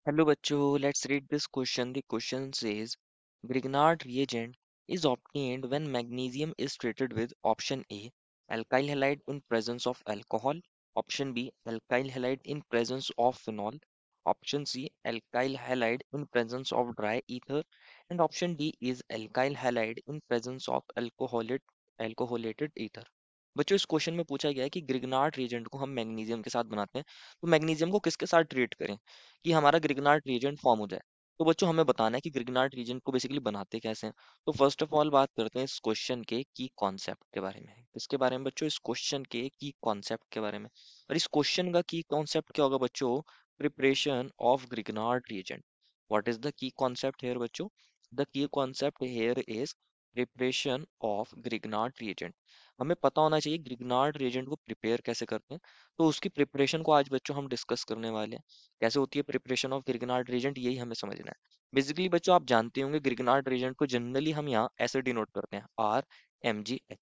Hello bachcho, let's read this question. The question says Grignard reagent is obtained when magnesium is treated with option A alkyl halide in presence of alcohol, option B alkyl halide in presence of phenol, option C alkyl halide in presence of dry ether, and option D is alkyl halide in presence of alcoholated ether. बच्चों इस question में पूछा गया है कि Grignard reagent को हम magnesium के साथ बनाते हैं, तो मैग्नीशियम को किसके साथ ट्रीट करें कि हमारा ग्रिग्नार्ड रीजेंट फॉर्म हो जाए। तो बच्चों हमें बताना है कि ग्रिग्नार्ड रीजेंट को बेसिकली बनाते कैसे हैं। तो फर्स्ट ऑफ ऑल बात करते हैं इस क्वेश्चन के की कॉन्सेप्ट के बारे में। इसके बारे में बच्चों, इस क्वेश्चन के की कॉन्सेप्ट के बारे में। और इस क्वेश्चन का की कॉन्सेप्ट क्या होगा बच्चों? Preparation of Grignard reagent. What is the key concept here बच्चों? The key concept here is preparation of Grignard reagent. हमें पता होना चाहिए ग्रिग्नार्ड रिएजेंट को प्रिपेयर कैसे करते हैं। तो उसकी प्रिपरेशन को आज बच्चों हम डिस्कस करने वाले हैं। कैसे होती है प्रिपरेशन ऑफ ग्रिग्नार्ड रीजेंट, यही हमें समझना है। बेसिकली बच्चों आप जानते होंगे ग्रिग्नार्ड रीजेंट को जनरली हम यहाँ ऐसे डिनोट करते हैं RMgH।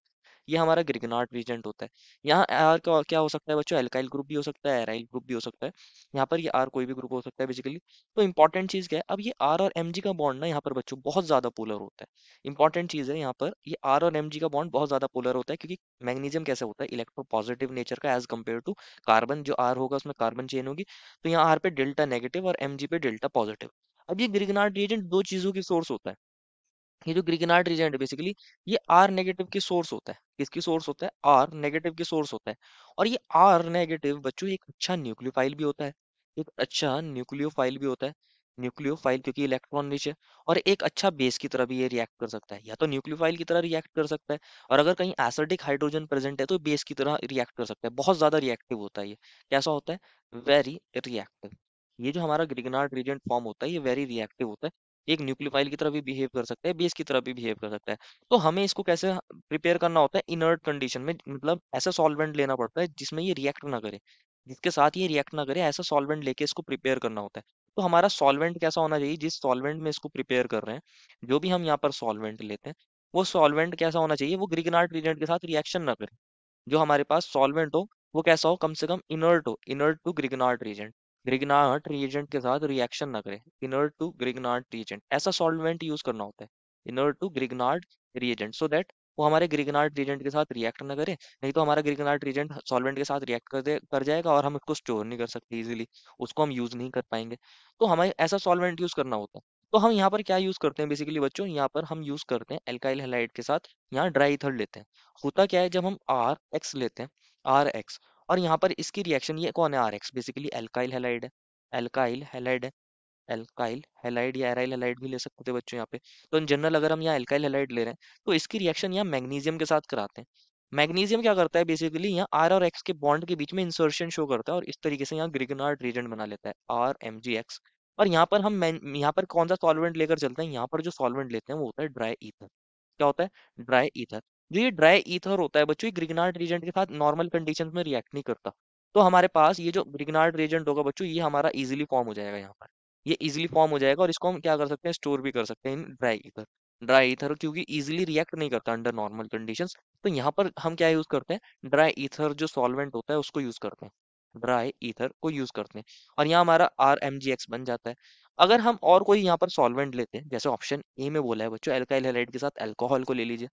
ये हमारा ग्रिग्नार्ड रीजेंट होता है। यहाँ आर का क्या हो सकता है बच्चों? एल्काइल ग्रुप भी हो सकता है, एराइल ग्रुप भी हो सकता है। यहाँ पर ये आर कोई भी ग्रुप हो सकता है बेसिकली। तो इंपॉर्टेंट चीज क्या है, अब ये आर और एम जी का बॉन्ड ना यहाँ पर बच्चों बहुत ज्यादा पोलर होता है। इंपॉर्टेंट चीज है यहाँ पर, ये आर और एम जी का बॉन्ड बहुत ज्यादा पोलर होता है, क्योंकि मैग्नीशियम कैसे होता है इलेक्ट्रोपॉजिटिव नेचर का एज कम्पेयर टू कार्बन। जो आर होगा उसमें कार्बन चेन होगी, तो यहाँ आर पे डेल्टा नेगेटिव और एम जी पे डेल्टा पॉजिटिव। अब ये ग्रिग्नार्ड रिएजेंट दो चीजों की सोर्स होता है। ये जो ग्रिग्नार्ड रिएजेंट है बेसिकली ये आर नेगेटिव की सोर्स होता है। किसकी सोर्स होता है? आर नेगेटिव की सोर्स होता है। और ये आर नेगेटिव बच्चों एक अच्छा न्यूक्लियोफाइल भी होता है। एक अच्छा न्यूक्लियोफाइल भी होता है। न्यूक्लियोफाइल क्योंकि इलेक्ट्रॉन रिच है। और एक अच्छा बेस की तरह भी ये रिएक्ट कर सकता है, या तो न्यूक्लियोफाइल की तरह रिएक्ट कर सकता है, और अगर कहीं एसिडिक हाइड्रोजन प्रेजेंट है तो बेस की तरह रिएक्ट कर सकता है। बहुत ज्यादा रिएक्टिव होता है ये। कैसा होता है? Very reactive. ये जो हमारा ग्रिग्नार्ड रिएजेंट फॉर्म होता है ये वेरी रिएक्टिव होता है। एक न्यूक्लियोफाइल की तरह भी बिहेव कर सकता है, बेस की तरह भी बिहेव कर सकता है। तो हमें इसको कैसे प्रिपेयर करना होता है? इनर्ट कंडीशन में, मतलब ऐसा सॉल्वेंट लेना पड़ता है जिसमें ये रिएक्ट ना करे, जिसके साथ ये रिएक्ट ना करे, ऐसा सॉल्वेंट लेके इसको प्रिपेयर करना होता है। तो हमारा सॉल्वेंट कैसा होना चाहिए? जिस सॉल्वेंट में इसको प्रिपेयर कर रहे हैं, जो भी हम यहाँ पर सॉल्वेंट लेते हैं, वो सॉल्वेंट कैसा होना चाहिए? वो ग्रिग्नार्ड रिएजेंट के साथ रिएक्शन ना करे। जो हमारे पास सॉल्वेंट हो वो कैसा हो? कम से कम इनर्ट हो, inert to Grignard reagent. Grignard reagent के साथ रिएक्शन ना करे, इनर्ट टू ग्रिग्नार्ड रिएजेंट, ऐसा सॉल्वेंट यूज करना होता है। Inert to Grignard reagent, so that वो हमारे ग्रिग्नार्ड रिएजेंट के साथ रिएक्ट ना करे। नहीं तो हमारा ग्रिग्नार्ड रिएजेंट सॉल्वेंट के साथ रिएक्ट कर जाएगा और हम उसको स्टोर नहीं कर सकते इजीली, उसको हम यूज नहीं कर पाएंगे। तो हमें ऐसा सॉल्वेंट यूज करना होता है। तो हम यहाँ पर क्या यूज करते हैं बेसिकली बच्चों? यहाँ पर हम यूज करते हैं एल्काइल हैलाइड के साथ यहाँ ड्राई ईथर लेते हैं। होता क्या है, जब हम आर एक्स लेते हैं, आर एक्स, और यहाँ पर इसकी रिएक्शन, ये कौन है? R X basically alkyl halide है। एल्काइल हैलाइड है। एल्काइल हैलाइड या एराइल हैलाइड भी ले सकते थे बच्चों यहाँ पे। तो इन जनरल अगर हम यहाँ एल्काइल हैलाइड ले रहे हैं तो इसकी रिएक्शन यहाँ मैग्नीशियम के साथ कराते हैं। मैग्नीशियम क्या करता है बेसिकली? यहाँ आर और एक्स के बॉन्ड के बीच में इंसर्शन शो करता है, और इस तरीके से यहाँ ग्रिग्नार्ड रीजेंट बना लेता है RMgX। और यहाँ पर यहाँ पर कौन सा सॉल्वेंट लेकर चलते हैं? यहाँ पर जो सॉल्वेंट लेते हैं वो होता है ड्राई ईथर। क्या होता है? Dry ether. जो ये ड्राई ईथर होता है बच्चों, ये ग्रिग्नार्ड रीजेंट के साथ नॉर्मल कंडीशंस में रिएक्ट नहीं करता। तो हमारे पास ये जो ग्रिग्नार्ड रीजेंट होगा बच्चों, ये हमारा इजीली फॉर्म हो जाएगा यहाँ पर। ये इजीली फॉर्म हो जाएगा, और इसको हम क्या कर सकते हैं? स्टोर भी कर सकते हैं in dry ether. Dry ether क्योंकि इजीली रिएक्ट नहीं करता अंडर नॉर्मल कंडीशंस, तो यहाँ पर हम क्या यूज करते हैं? ड्राई ईथर जो सॉल्वेंट होता है उसको यूज करते हैं। ड्राई ईथर को यूज करते हैं, और यहाँ हमारा RMgX बन जाता है। अगर हम और कोई यहाँ पर सॉल्वेंट लेते हैं, जैसे ऑप्शन ए में बोला है बच्चों एल्काइल हैलाइड के साथ अल्कोहल को ले लीजिए।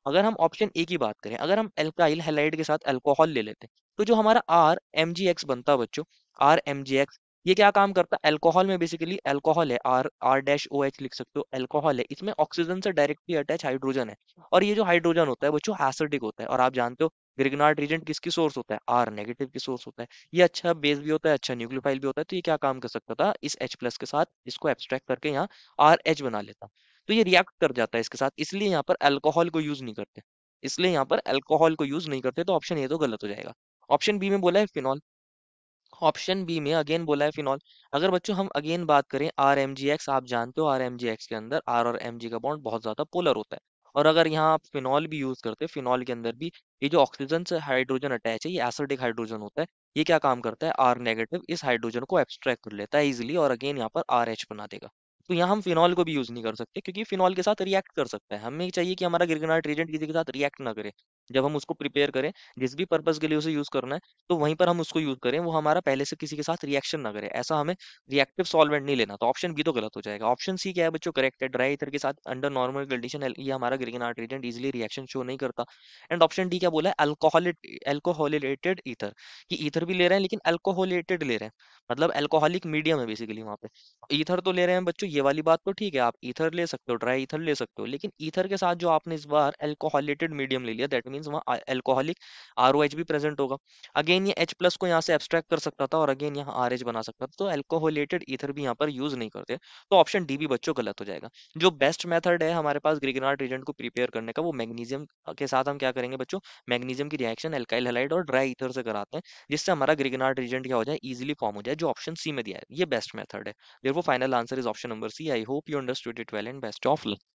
अगर हम ऑप्शन ए की बात करें, अगर हम एल्काइल हैलाइड के साथ अल्कोहल ले लेते हैं, तो जो हमारा RMgX बनता है बच्चों, RMgX, ये क्या काम करता है? अल्कोहल में बेसिकली अल्कोहल है, R-OH लिख सकते हो, अल्कोहल है, इसमें ऑक्सीजन से डायरेक्टली अटैच हाइड्रोजन है। और ये जो हाइड्रोजन होता है बच्चों एसिडिक होता है, और आप जानते हो ग्रिग्नार्ड रीजेंट किसकी सोर्स होता है? आर नेगेटिव की सोर्स होता है। ये अच्छा बेस भी होता है, अच्छा न्यूक्लियोफाइल भी होता है। तो ये क्या काम कर सकता था? इस H+ के साथ इसको एब्स्ट्रैक्ट करके यहाँ RH बना लेता। तो ये रिएक्ट कर जाता है इसके साथ, इसलिए यहाँ पर अल्कोहल को यूज नहीं करते। इसलिए यहाँ पर अल्कोहल को यूज नहीं करते, तो ऑप्शन ए तो गलत हो जाएगा। ऑप्शन बी में बोला है फिनॉल। ऑप्शन बी में अगेन बोला है फिनॉल। अगर बच्चों हम अगेन बात करें RMgX, आप जानते हो RMgX के अंदर आर और एम जी का बॉन्ड बहुत ज्यादा पोलर होता है। और अगर यहाँ आप फिनॉल भी यूज करते हैं, फिनॉल के अंदर भी ये जो ऑक्सीजन से हाइड्रोजन अटैच है, ये एसिडिक हाइड्रोजन होता है। ये क्या काम करता है? R नेगेटिव इस हाइड्रोजन को एब्स्ट्रैक्ट कर लेता है इजिली, और अगेन यहाँ पर RH बना देगा। तो यहाँ हम फिनॉल को भी यूज नहीं कर सकते, क्योंकि फिनॉल के साथ रिएक्ट कर सकता है। हमें चाहिए कि हमारा ग्रिग्नार्ड रीजेंट किसी के साथ रिएक्ट ना करे। जब हम उसको प्रिपेयर करें, जिस भी पर्पस के लिए उसे यूज करना है, तो वहीं पर हम उसको यूज करें, वो हमारा पहले से किसी के साथ रिएक्शन ना करे। ऐसा हमें रिएक्टिव सॉल्वेंट नहीं लेना। तो ऑप्शन बी तो गलत हो जाएगा। ऑप्शन सी क्या है बच्चों, करेक्ट है। ड्राई ईथर के साथ अंडर नॉर्मल कंडीशन ये हमारा ग्रीगनार्ड रीजेंट इजीली रिएक्शन शो नहीं करता। एंड ऑप्शन डी क्या बोला है, अल्कोहलेटेड ईथर, कि ईथर भी ले रहे हैं लेकिन अल्कोहलेटेड ले रहे हैं, मतलब अल्कोहलिक मीडियम है बेसिकली वहां पे। ईथर तो ले रहे हैं बच्चों, ये वाली बात तो ठीक है, आप ईथर ले सकते हो, ड्राई ईथर ले सकते हो, लेकिन ईथर के साथ जो आपने इस बार अल्कोहलेटेड मीडियम ले लिया, दैट मीन्स वहाँ अल्कोहलिक आरओएच भी प्रेजेंट होगा। अगेन ये H प्लस को यहाँ से एब्स्ट्रैक्ट कर सकता था और अगेन यहाँ RH बना सकता था, तो अल्कोहलेटेड ईथर भी यहाँ पर यूज नहीं करते। तो ऑप्शन डी भी बच्चों गलत हो जाएगा। जो बेस्ट मेथड है हमारे पास ग्रिगनार्ड रीजेंट को प्रिपेयर करने का, वो मैग्नीशियम के साथ हम क्या करेंगे बच्चों, मैग्नीशियम की रिएक्शन एल्काइल हैलाइड और ड्राई ईथर से कराते हैं, जिससे हमारा ग्रिगनार्ड रीजेंट क्या हो जाए, इजीली फॉर्म हो जाए, जो ऑप्शन सी में दिया है, ये बेस्ट मेथड है। Therefore, final answer is option number C. I hope you understood it well and best of luck.